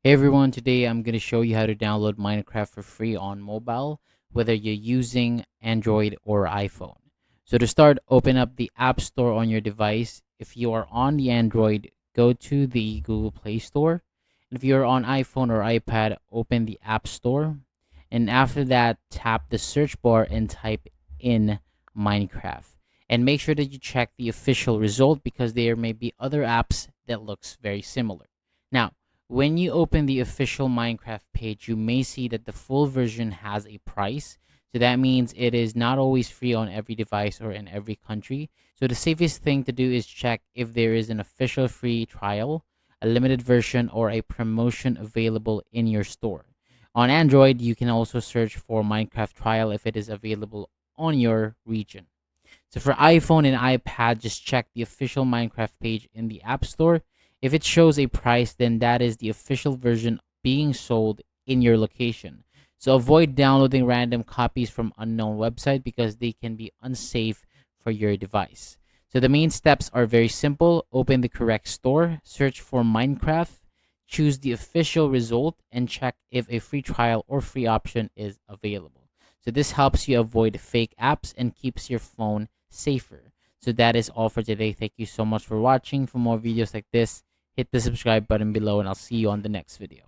Hey everyone, today I'm going to show you how to download Minecraft for free on mobile, whether you're using Android or iPhone. So to start, open up the App Store on your device. If you are on the Android, go to the Google Play Store. And if you're on iPhone or iPad, open the App Store. And after that, tap the search bar and type in Minecraft. And make sure that you check the official result because there may be other apps that looks very similar. Now, when you open the official Minecraft page, you may see that the full version has a price. So that means it is not always free on every device or in every country. So the safest thing to do is check if there is an official free trial, a limited version, or a promotion available in your store. On Android, you can also search for Minecraft trial if it is available on your region. So for iPhone and iPad, just check the official Minecraft page in the App Store. If it shows a price, then that is the official version being sold in your location. So avoid downloading random copies from unknown website because they can be unsafe for your device. So the main steps are very simple. Open the correct store, search for Minecraft, choose the official result, and check if a free trial or free option is available. So this helps you avoid fake apps and keeps your phone safer. So that is all for today. Thank you so much for watching. For more videos like this, hit the subscribe button below and I'll see you on the next video.